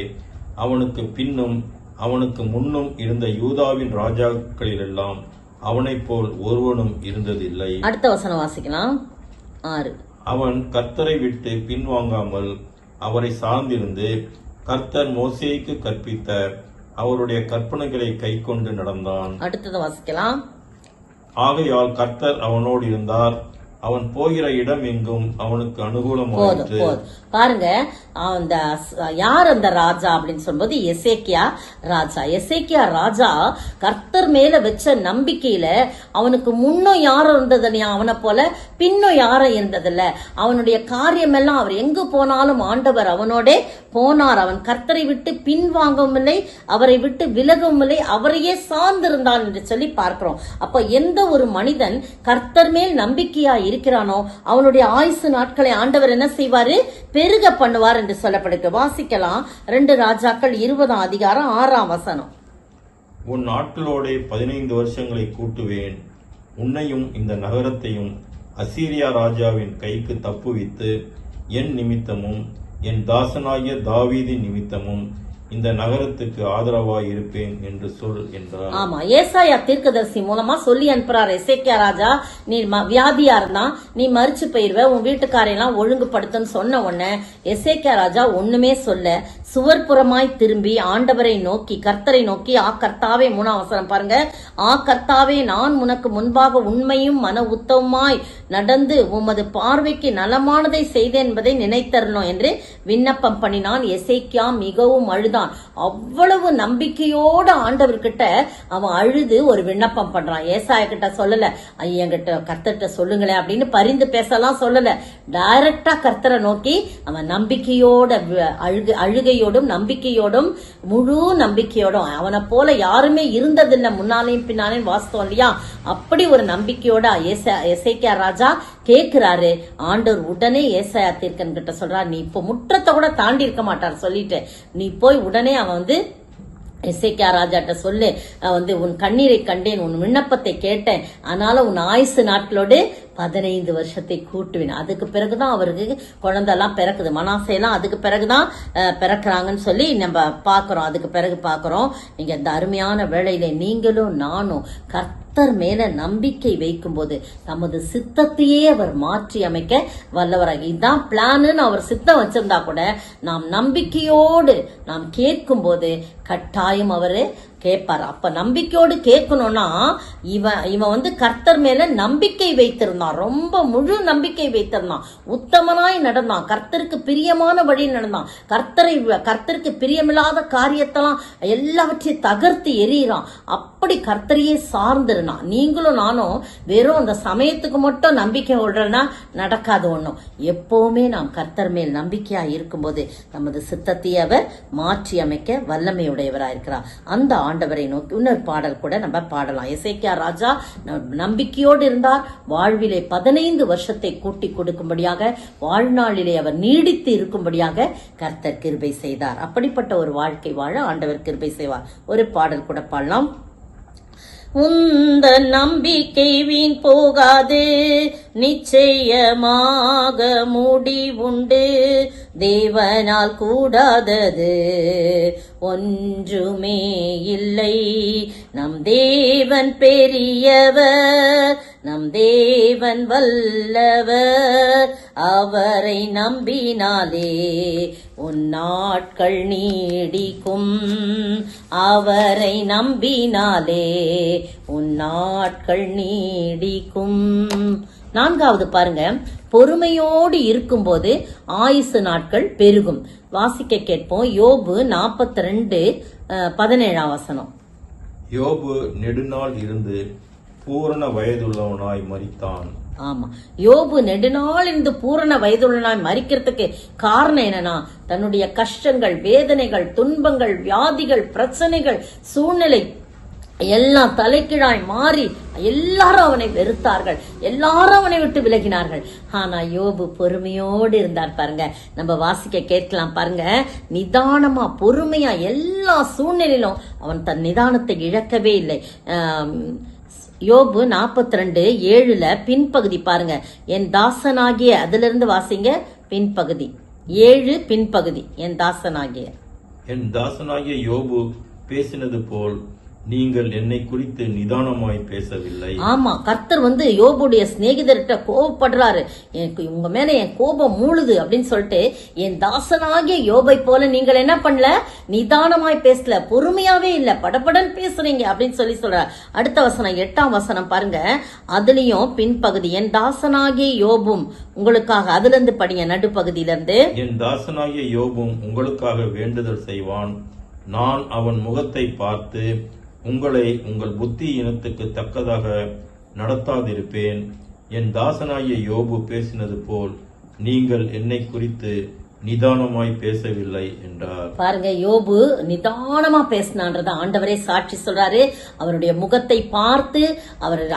அவனுக்கு பின்னும் அவனுக்கு முன்னும் இருந்த யூதாவின் ராஜாக்களிலெல்லாம் அவனைப் போல் ஒருவனும் இருந்ததில்லை. அடுத்த வசனம் வாசிக்கலாம். 6. அவன் கர்த்தரை விட்டு பின்வாங்காமல் அவரை சார்ந்திருந்து கர்த்தர் மோசேக்கு கற்பித்த அவருடைய கற்பனைகளை கைக்கொண்டு நடந்தான். அடுத்தது வாசிக்கலாம். ஆகையால் கர்த்தர் அவனோடு இருந்தார், அவன் போகிற இடம் எங்கும் அவனுக்கு அனுகூலமாயிற்று. பாருங்க, யார் அந்த ராஜா அப்படின்னு சொல்லும்போது எசேக்கியா ராஜா கர்த்தர் மேல வச்ச நம்பிக்கையில அவனுக்கு முன்னும் யாரும் இருந்ததுலையா, அவனை போல பின்னும் யாரும் இருந்ததில்ல. அவனுடைய காரியம் எல்லாம் அவர் எங்கு போனாலும் ஆண்டவர் அவனோட போனார். அவன் கர்த்தரை விட்டு பின்வாங்கவும் இல்லை, அவரை விட்டு விலகவும் இல்லை, அவரையே சார்ந்திருந்தான் என்று சொல்லி பார்க்கிறோம். அப்ப எந்த ஒரு மனிதன் கர்த்தர் மேல் நம்பிக்கையா இருக்கிறானோ அவனுடைய ஆயுசு நாட்களை ஆண்டவர் என்ன செய்வாரு? பெருக பண்ணுவார் என்று சொல்லப்படுகிறது. வாசிக்கலாம். 2 ராஜாக்கள் 20ஆம் அதிகாரம் 6ஆம் வசனம். உன் நாட்களோட 15 வருஷங்களை கூட்டுவேன், உன்னையும் இந்த நகரத்தையும் அசீரியா ராஜாவின் கைக்கு தப்புவித்து என் நிமித்தமும் என் தாசனாகிய தாவீதின் நிமித்தமும் இந்த நகரத்துக்கு ஆதரவாய் இருப்பேன் என்று சொல் என்றார். ஆமா, ஏசாயா தீர்க்கதரிசி மூலமா சொல்லி அனுப்புறாரு. எசேக்கியா ராஜா, நீ வியாதியா இருந்தா நீ மறிச்சு போயிருவ, உன் வீட்டுக்காரையெல்லாம் ஒழுங்குபடுத்துன்னு சொன்ன உடனே எசேக்கியா ராஜா ஒண்ணுமே சொல்ல சுவர்புறமாய் திரும்பி ஆண்டவரை நோக்கி கர்த்தரை நோக்கி, ஆ கர்த்தாவே, 3ஆம் வசனம் பாருங்க, ஆ கர்த்தாவே, நான் உனக்கு முன்பாக உண்மையும் மன உத்தவமாய் நடந்து உமது பார்வைக்கு நலமானதை செய்தேன் என்பதை நினைத்தரணும் என்று விண்ணப்பம் பண்ணினான். எசேக்கியா மிகவும் அழுதான். அவ்வளவு நம்பிக்கையோட ஆண்டவர்கிட்ட அவன் அழுது ஒரு விண்ணப்பம் பண்றான். ஏசாயா கிட்ட சொல்லல, ஐயங்கிட்ட கர்த்தர்கிட்ட சொல்லுங்களேன் அப்படின்னு பரிந்து பேசலாம் சொல்லல. டைரக்டா கர்த்தரை நோக்கி அவன் நம்பிக்கையோட அழுகை நம்பிக்கையோடும் முழு நம்பிக்கையோடும், அவனை போல யாருமே இருந்ததில்லை முன்னாலேயும் பின்னாலேயும் வாஸ்தவம் இல்லையா, அப்படி ஒரு நம்பிக்கையோட எசேக்கியா ராஜா கேக்குறாரு. ஆண்டவர் உடனே ஏசாயா தீர்க்கன் கிட்ட சொல்றாரு, நீ இப்ப முற்றத்தை கூட தாண்டி இருக்க மாட்டார் சொல்லிட்டு, நீ போய் உடனே அவன் எசேக்கியா ராஜாட்ட சொல்லு, உன் கண்ணீரை கண்டேன், உன் விண்ணப்பத்தை கேட்டேன், அதனால உன் ஆயுசு நாட்களோடு 15 வருஷத்தை கூட்டுவேன். அதுக்கு பிறகுதான் அவருக்கு குழந்தைலாம் பிறக்குது. மனாசையெல்லாம் அதுக்கு பிறகுதான் பிறக்கிறாங்கன்னு சொல்லி நம்ம பாக்குறோம். அதுக்கு பிறகு பாக்குறோம். நீங்க இந்த அருமையான வேளையில நீங்களும் நானும் கர்த்தர் மேல நம்பிக்கை வைக்கும் போது தமது சித்தத்தையே அவர் மாற்றி அமைக்க வல்லவராக, இதுதான் பிளான்னு அவர் சித்தம் வச்சிருந்தா கூட நாம் நம்பிக்கையோடு நாம் கேட்கும் போது கட்டாயம் அவரு கேட்பார். அப்ப நம்பிக்கையோடு கேட்கணும்னா இவன் கர்த்தர் மேல நம்பிக்கை வைத்திருந்தான், ரொம்ப முழு நம்பிக்கை வைத்திருந்தான், உத்தமனாய் நடந்தான், கர்த்தருக்கு பிரியமான வழி நடந்தான், கர்த்தருக்கு பிரியமில்லாத காரியத்தெல்லாம் எல்லாவற்றையும் தகர்த்து எறிகிறான். அப்படி கர்த்தரையே சார்ந்திருந்தான். நீங்களும் நானும் வெறும் அந்த சமயத்துக்கு மட்டும் நம்பிக்கை விடுறனா நடக்காது ஒண்ணும். எப்பவுமே நாம் கர்த்தர் மேல் நம்பிக்கையா இருக்கும்போது நமது சித்தத்தையே அவர் மாற்றி அமைக்க வல்லமையுடையவராயிருக்கிறார். அந்த ஆண்டவரை நோக்கி இன்னொரு பாடல் கூட நம்ம பாடலாம். எசேக்கியா ராஜா நம்பிக்கையோடு இருந்தார். வாழ்விலே 15 வருஷத்தை கூட்டி கொடுக்கும்படியாக, வாழ்நாளிலே அவர் நீடித்து இருக்கும்படியாக கர்த்தர் கிருபை செய்தார். அப்படிப்பட்ட ஒரு வாழ்க்கை வாழ ஆண்டவர் கிருபை செய்வார். ஒரு பாடல் கூட பாடலாம். உந்த நம்பிக்கை வீண் போகாது, நிச்சயமாக முடிவுண்டு, தேவனால் கூடாதது ஒன்றுமே இல்லை. நம் தேவன் பெரியவர், நம் தேவன் வல்லவர், அவரை நம்பினாலே உன் நாட்கள் நீடிக்கும், அவரை நம்பினாலே உன் நாட்கள் நீடிக்கும். 4வது பாருங்க, பொறுமையோடு இருக்கும்போது ஆயுசு நாட்கள் பெருகும். வாசிக்க கேட்போம். யோபு 42:17. யோபு நெடுநாள் இருந்து பூரண வயதுள்ளவனாய் மரித்தான். ஆமா, யோபு நெடுநாள் இருந்து பூரண வயதுள்ளனாய் மரிக்கிறதுக்கு காரணம் என்னன்னா, தன்னுடைய கஷ்டங்கள், வேதனைகள், துன்பங்கள், வியாதிகள், பிரச்சனைகள், சூழ்நிலை எல்லாம் தலைகீழாய் மாறி எல்லாரும் அவனை வெறுத்தார்கள், எல்லாரும் அவனை விட்டு விலகினார்கள். ஆனா யோபு பொறுமையோடு இருந்தார். பாருங்க, நம்ம வாசிக்க கேட்கலாம் பாருங்க. நிதானமா பொறுமையா எல்லா சூழ்நிலையிலும் அவன் தன் நிதானத்தை இழக்கவே இல்லை. யோபு 42:7 பின்பகுதி பாருங்க. என் தாசனாகிய, அதுல இருந்து வாசிங்க பின்பகுதி 7 பின்பகுதி. என் தாசனாகிய யோபு பேசினது போல் நீங்கள் என்னை குறித்து நிதானமாய் பேசவில்லை. ஆமா, கர்த்தர் யோபுடைய சிநேகிதர்கிட்ட கோபப்படுறாரு. எனக்கு உங்க மேல என் கோபம் மூழுது அப்படின்னு சொல்லிட்டு, என் தாசனாகிய யோபை போல நீங்கள் என்ன பண்ணல, நிதானமாய் பேசல, பொறுமையாவே இல்ல, படபடன் பேசுறீங்க அப்படின்னு சொல்றார். அடுத்த வசனம் 8ஆம் வசனம் பாருங்க. அதுலயும் பின்பகுதி, என் தாசனாகிய யோபும் உங்களுக்காக, அதுல இருந்து படிங்க, நடுப்பகுதியில இருந்து. என் தாசனாகிய யோபும் உங்களுக்காக வேண்டுதல் செய்வான், நான் அவன் முகத்தை பார்த்து உங்களை உங்கள் புத்தி இனத்துக்கு தக்கதாக நடத்தாதிருப்பேன். என் தாசனாகிய யோபு பேசினது போல் நீங்கள் என்னை குறித்து நிதானமாய் பேசவில்லை என்றார். பாருங்க, யோபு நிதானமா பேசினான்றத ஆண்டவரே சாட்சி சொல்றாரு. அவருடைய முகத்தை பார்த்து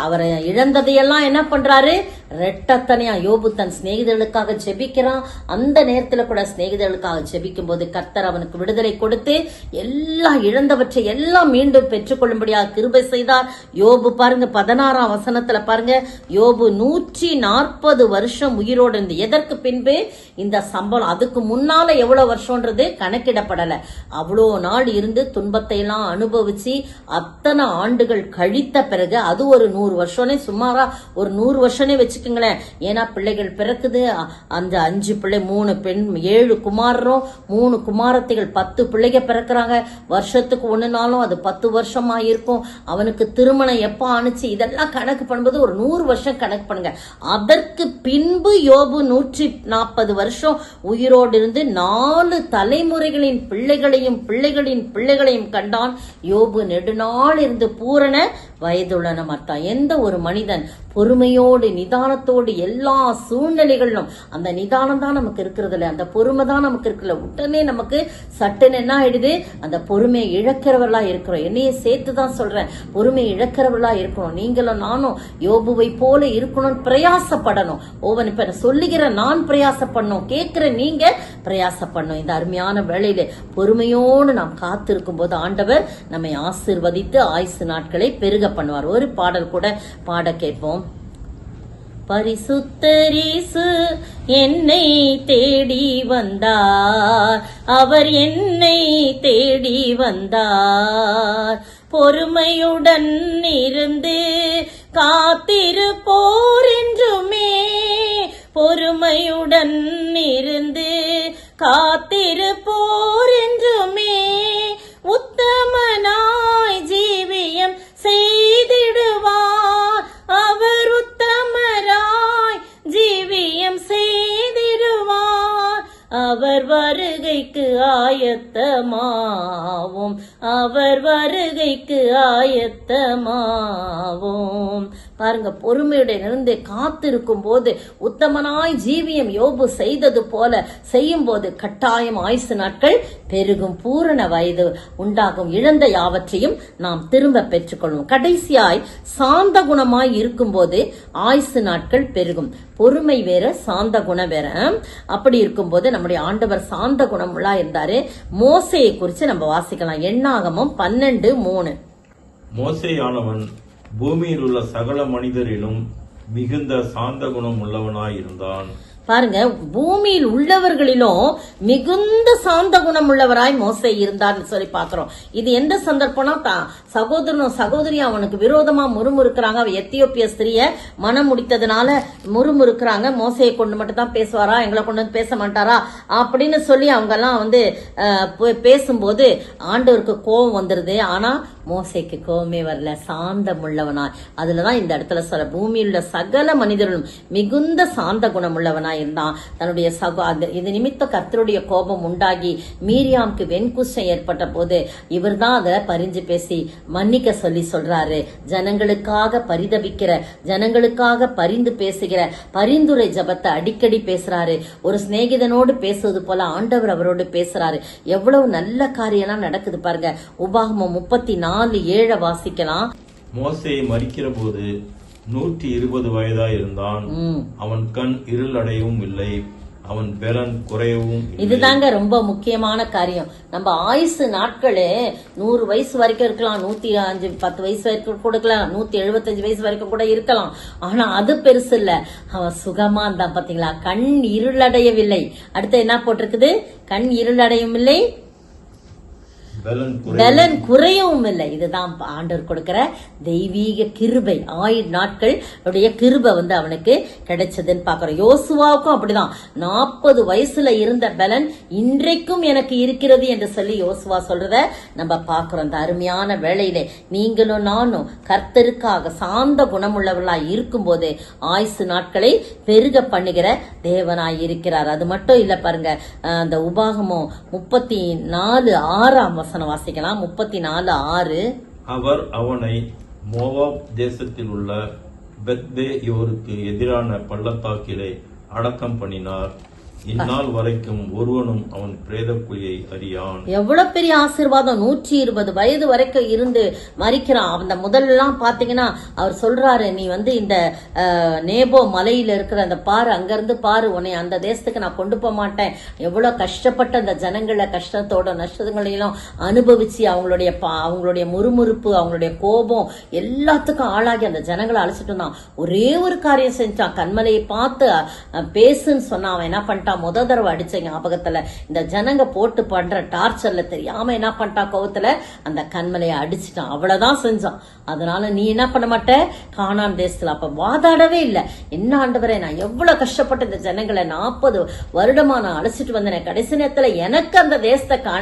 அவரை இழந்ததையெல்லாம் என்ன பண்றாரு, ரெட்டத்தனையா யோபு தன் சிநேகிதர்களுக்காக ஜெபிக்கிறான். அந்த நேரத்துல கூட சிநேகிதர்களுக்காக ஜெபிக்கும் போது கர்த்தர் அவனுக்கு விடுதலை கொடுத்து எல்லா இழந்தவற்றை எல்லாம் மீண்டும் பெற்றுக்கொள்ளும்படியாக கிருபை செய்தார். யோபு பாருங்க 16ஆம் வசனத்துல பாருங்க, யோபு 140 வருஷம் உயிரோடு இருந்து, எதற்கு பின்பு இந்த சம்பளம், அதுக்கு முன்னால எவ்வளவு வருஷம்ன்றது கணக்கிடப்படல, அவ்வளோ நாள் இருந்து துன்பத்தை எல்லாம் அனுபவிச்சு அத்தனை ஆண்டுகள் கழித்த பிறகு, அது ஒரு 100 வருஷம்னே, சுமாரா ஒரு 100 வருஷமே வச்சுக்கோங்களேன். ஏன்னா பிள்ளைகள் பிறக்குது, அந்த 5 பிள்ளை, 3 பெண், 7 குமாரரும் 3 குமாரத்திகள், 10 பிள்ளைங்க பிறக்கிறாங்க. வருஷத்துக்கு ஒண்ணுனாலும் அது 10 வருஷமா இருக்கும். அவனுக்கு திருமணம் எப்ப ஆணுச்சு, இதெல்லாம் கணக்கு பண்ணும்போது ஒரு 100 வருஷம் கணக்கு பண்ணுங்க. அதற்கு பின்பு யோபு 140 வருஷம் உயிரோடு இருந்து 4 தலைமுறைகளின் பிள்ளைகளையும் பிள்ளைகளின் பிள்ளைகளையும் கண்டான். யோபு நெடுநாள் இருந்து பூரண வயதுள்ளன. எந்த ஒரு மனிதன் பொறுமையோடு நிதான நிதானத்தோடு எல்லா சூழ்நிலைகளிலும் அந்த நிதானம் தான் நமக்கு இருக்கிறது இல்ல, அந்த பொறுமை தான் நமக்கு இருக்குல்ல, உடனே நமக்கு சட்டுன்னு என்ன ஆயிடுது, அந்த பொறுமையை இழக்கிறவர்களா இருக்கிறோம். என்னையே சேர்த்துதான் சொல்றேன், பொறுமையை இழக்கிறவர்களா இருக்கணும். நீங்களும் நானும் யோபுவை போல இருக்கணும்னு பிரயாசப்படணும். ஓவன் இப்ப சொல்லுகிற நான் பிரயாசப்படணும், கேட்கிற நீங்க பிரயாசப்படணும். இந்த அருமையான வேளையில பொறுமையோடு நாம் காத்திருக்கும் போது ஆண்டவர் நம்மை ஆசீர்வதித்து ஆயுசு நாட்களை பெருக பண்ணுவார். ஒரு பாடல் கூட பாட கேட்போம். பரிசுத்தரீசு என்னை தேடி வந்தார், அவர் என்னை தேடி வந்தார். பொறுமையுடன் இருந்து காத்திருப்போர் என்றுமே, பொறுமையுடன் இருந்து காத்திருப்போர் என்றுமே உத்தமனாய் ஜீவியம் செய்திடுவார். அவர் உத்தமராய் ஜீவியம் செய்திடுவார். அவர் வருகைக்கு ஆயத்தமாவோம், அவர் வருகைக்கு ஆயத்தமாவோம். பாருங்க, பொறுமையுடைய இருந்து காத்திருக்கும் போது உத்தமனாய் ஜீவியம் யோபு செய்தது போல செய்யும் போது கட்டாயம் ஆயுசு நாட்கள் பெருகும், பூரண வயது உண்டாகும், இழந்த யாவற்றையும் நாம் திரும்ப பெற்றுக்கொள்வோம். கடைசியாய் சாந்த குணமாய் இருக்கும் போது ஆயுசு நாட்கள் பெருகும். பொறுமை வேற, சாந்த குணம் வேற. அப்படி இருக்கும் போது நம்முடைய ஆண்டவர் சாந்த குணம் உள்ளா இருந்தாரு. மோசையை குறித்து நம்ம வாசிக்கலாம். எண்ணாகமம் 12:3. மோசேயானவன் பூமியில் உள்ள சகல மனிதரிலும் மிகுந்த சாந்த குணம் உள்ளவனாயிருந்தான். பாருங்க, பூமியில் உள்ளவர்களிலும் மிகுந்த சாந்த குணம் உள்ளவராய் மோசே இருந்தார்னு சொல்லி பாக்குறோம். இது எந்த சந்தர்ப்பம்னா, சகோதரனும் சகோதரியும் அவனுக்கு விரோதமா முறுமுறுக்கிறாங்க. அவ எத்தியோப்பிய ஸ்திரிய மனம் முடித்ததுனால முறுமுறுக்கிறாங்க. மோசையை கொண்டு மட்டும் தான் பேசுவாரா, எங்களை கொண்டு வந்து பேச மாட்டாரா அப்படின்னு சொல்லி அவங்க எல்லாம் பேசும்போது ஆண்டவருக்கு கோபம் வந்துருது. ஆனா மோசைக்கு கோபமே வரல, சாந்தம் உள்ளவனாய். அதுலதான் இந்த இடத்துல சொல்ற, பூமியில் உள்ள சகல மனிதர்களும் மிகுந்த சாந்த குணம் உள்ளவனாய் இருந்தான். தன்னுடைய இது நிமித்த கர்த்தருடைய கோபம் உண்டாகி மீரியாமுக்கு வெண்குஷ்டம் ஏற்பட்ட போது இவர் தான் அதை பரிஞ்சு பேசி மன்னிக்க சொல்லி சொல்றாரு. ஜனங்களுக்காக பரிதபிக்கிற, ஜனங்களுக்காக பரிந்து பேசுகிற பரிந்துரை ஜபத்தை அடிக்கடி பேசுறாரு. ஒரு சிநேகிதனோடு பேசுவது போல ஆண்டவர் அவரோடு பேசுறாரு. எவ்வளவு நல்ல காரியம்லாம் நடக்குது பாருங்க. உபாகமம் 34:7 வாசிக்கலாம். மோசே மரிக்கிற போது 120 வயதாய் இருந்தான். அவன் கண் இருள் அடையவும் இல்லை, அவன் பெலன் குறையவும் இல்லை. இதுதாங்க ரொம்ப முக்கியமான காரியம். நம்ம ஆயுசு நாட்களே 100 வயசு வரைக்கும் இருக்கலாம், 105-10 வயசு வரைக்கும் கொடுக்கலாம், 175 வயசு வரைக்கும் கூட இருக்கலாம். ஆனா அது பெருசு இல்ல, அவன் சுகமா இருந்தான். பாத்தீங்களா, கண் இருளடையவில்லை. அடுத்து என்ன போட்டிருக்குது, கண் இருளடையும் இல்லை, பலன் குறையவும் இல்லை. இதுதான் ஆண்டவர் கொடுக்கிற தெய்வீக கிருபை. 1000 நாட்கள் கிருபை அவனுக்கு கிடைச்சதுன்னு பாக்குறோம். யோசுவாவுக்கும் அப்படிதான் 40 வயசுல இருந்த பலன் இன்றைக்கும் எனக்கு இருக்கிறது என்று சொல்லி யோசுவா சொல்றத நம்ம பாக்குறோம். இந்த அருமையான வேளையிலே நீங்களும் நானும் கர்த்தருக்காக சாந்த குணமுள்ளவர்களாய் இருக்கும் போது ஆயுசு நாட்களை பெருக பண்ணுகிற தேவனாய் இருக்கிறார். அது மட்டும் இல்ல பாருங்க, அந்த உபாகமம் 34:6 வாசிக்கலாம். 34:6. அவர் அவனை மோவாப் தேசத்தில் உள்ள பெத்பேயோருக்கு எதிரான பள்ளத்தாக்கிலே அடக்கம் பண்ணினார். இந்நாள் வரைக்கும் ஒருவனும் அவன் பிரேத குழியை அறியான். எவ்வளவு பெரிய ஆசீர்வாதம். 120 வயது வரைக்கும் இருந்து மரிக்கிறான். அந்த முதல்லாம் பாத்தீங்கன்னா அவர் சொல்றாரு, நீ இந்த நேபோ மலையில இருக்கிற அந்த பாரு, அங்க இருந்து பாரு, உன்னை அந்த தேசத்துக்கு நான் கொண்டு போக மாட்டேன். எவ்வளவு கஷ்டப்பட்ட அந்த ஜனங்கள கஷ்டத்தோட நஷ்டங்களையும் அனுபவிச்சு அவங்களுடைய முறுமுறுப்பு, அவங்களுடைய கோபம் எல்லாத்துக்கும் ஆளாகி அந்த ஜனங்களை அழைச்சிட்டு இருந்தான். ஒரே ஒரு காரியம் செஞ்சான், கண்மலையை பார்த்து பேசுன்னு சொன்னா. அவன் என்ன பண்ணிட்டான், முத தடவை அடிச்ச ஞாபகத்துல இந்த ஜனங்க போட்டு பண்ற டார்ச்சர்ல தெரியாம என்ன பண்ணிட்டான், கோவத்துல அந்த கண்மலையை அடிச்சுட்டான். அவ்வளவுதான் செஞ்சான். அதனால நீ என்ன பண்ண மாட்ட, கானான் தேசத்துல. அப்ப வாதாடவே இல்ல. என்ன ஆண்டவரே, நான் எவ்வளவு கஷ்டப்பட்ட இந்த ஜனங்களை 40 வருடமா நான் அழைச்சிட்டு வந்தேன், கடைசி நேரத்துல எனக்கு அந்த தேசத்தை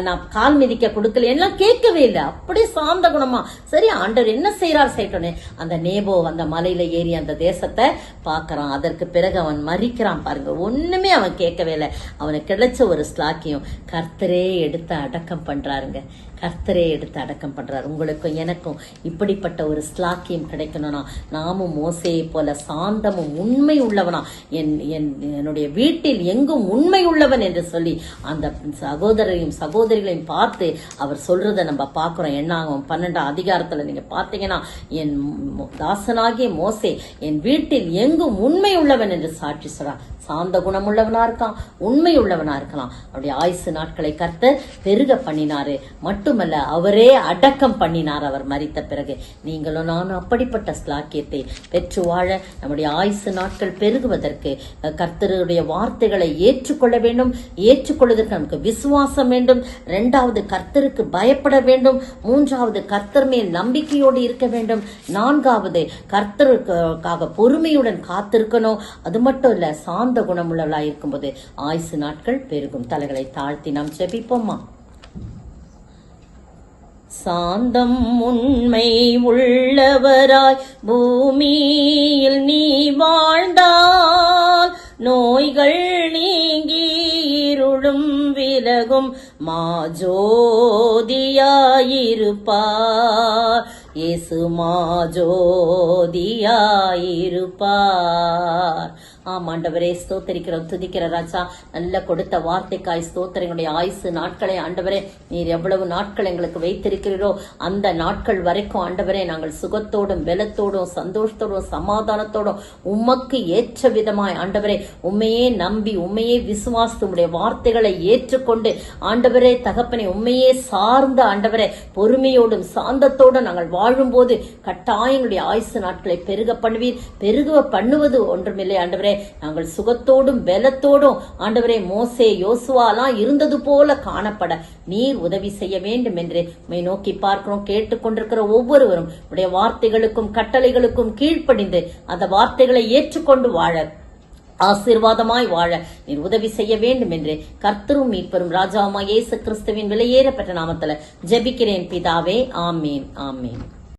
நான் கால் மிதிக்க கொடுக்கல, எல்லாம் கேட்கவே இல்லை. அப்படியே சாந்த குணமா சரி ஆண்டவர் என்ன செய்யறார் செய்யட்டோன்னு அந்த நேபோ அந்த மலையில ஏறி அந்த தேசத்தை பாக்குறான். அதற்கு பிறகு அவன் மரிக்கிறான். பாருங்க, ஒண்ணுமே அவன் கேட்கவே இல்லை. அவனுக்கு கிடைச்ச ஒரு ஸ்லாக்கியம், கர்த்தரே எடுத்து அடக்கம் பண்றாருங்க. கர்த்தரே எடுத்து அடக்கம் பண்றார். உங்களுக்கும் எனக்கும் இப்படிப்பட்ட ஒரு ஸ்லாக்கியம் கிடைக்கணும்னா நாமும் மோசேயை போல சாந்தமும் உண்மை உள்ளவனா, என்னுடைய வீட்டில் எங்கும் உண்மை உள்ளவன் என்று சொல்லி அந்த சகோதரையும் சகோதரிகளையும் பார்த்து அவர் சொல்றதை நம்ம பார்க்கிறோம். என்னாகும் 12ஆம் அதிகாரத்துல நீங்க பார்த்தீங்கன்னா, என் தாசனாகிய மோசே என் வீட்டில் எங்கும் உண்மை உள்ளவன் என்று சாட்சி சொல்றார். சாந்த குணமுள்ளவனா இருக்கான், உண்மை உள்ளவனா இருக்கலாம். அவருடைய ஆயுசு நாட்களை கர்த்தர் பெருக பண்ணினாரு. மட்டுமல்ல, அவரே அடக்கம் பண்ணினார் அவர் மரித்த பிறகு. நீங்களும் நானும் அப்படிப்பட்ட ஸ்லாக்கியத்தை பெற்று வாழ நம்முடைய ஆயுசு நாட்கள் பெருகுவதற்கு கர்த்தருடைய வார்த்தைகளை ஏற்றுக்கொள்ள வேண்டும். ஏற்றுக்கொள்வதற்கு நமக்கு விசுவாசம் வேண்டும். 2வது, கர்த்தருக்கு பயப்பட வேண்டும். 3வது, கர்த்தர் மேல் நம்பிக்கையோடு இருக்க வேண்டும். 4வது, கர்த்தருக்காக பொறுமையுடன் காத்திருக்கணும். அது மட்டும் இல்ல, சாந்த குணமுள்ளவளாய் இருக்கும்போது ஆயுசு நாட்கள் பெருகும். தலைகளை தாழ்த்தி நாம் ஜெபிப்போமா. சாந்தம் உண்மை உள்ளவராய் பூமியில் நீ வாழ்ந்தால் நோய்கள் நீங்கி இருளும் விலகும் மாஜோதியாயிருப்பார். இயேசு மாஜோதியாயிருப்பார். ஆண்டவரே, ஸ்தோத்தரிக்கிறோம், துதிக்கிற ராஜா. நல்ல கொடுத்த வார்த்தைக்காய் ஸ்தோத்திரம். எங்களுடைய ஆயுசு நாட்களை ஆண்டவரே நீர் எவ்வளவு நாட்கள் எங்களுக்கு வைத்திருக்கிறீரோ அந்த நாட்கள் வரைக்கும் ஆண்டவரே நாங்கள் சுகத்தோடும் பலத்தோடும் சந்தோஷத்தோடும் சமாதானத்தோடும் உமக்கு ஏற்ற விதமாய் ஆண்டவரே உண்மையே நம்பி உண்மையே விசுவாசித்து உம்முடைய வார்த்தைகளை ஏற்றுக்கொண்டு ஆண்டவரே தகப்பனை உண்மையே சார்ந்த ஆண்டவரே பொறுமையோடும் சாந்தத்தோடும் நாங்கள் வாழும்போது கட்டாயங்களுடைய ஆயுசு நாட்களை பெருக பண்ணுவீர். பெருக பண்ணுவது ஒன்றுமில்லை ஆண்டவரே, நாங்கள் சுகத்தோடும் பலத்தோடும் ஆண்டவரே மோசே யோசுவாலாம் இருந்தது போல காணப்பட நீர் உதவி செய்ய வேண்டும் என்று உம்மை நோக்கி பார்க்கிறோம். கேட்டுக்கொண்டிருக்கிற ஒவ்வொருவரும் உடைய வார்த்தைகளுக்கும் கட்டளைகளுக்கும் கீழ்ப்படிந்து அந்த வார்த்தைகளை ஏற்றுக்கொண்டு வாழ ஆசீர்வாதமாய் வாழ நீர் உதவி செய்ய வேண்டும் என்று கர்த்தரும் மீட்பரும் ராஜாவுமாய் இயேசு கிறிஸ்துவின் விலையேறப்பட்ட நாமத்துல ஜெபிக்கிறேன் பிதாவே. ஆமீன், ஆமீன்.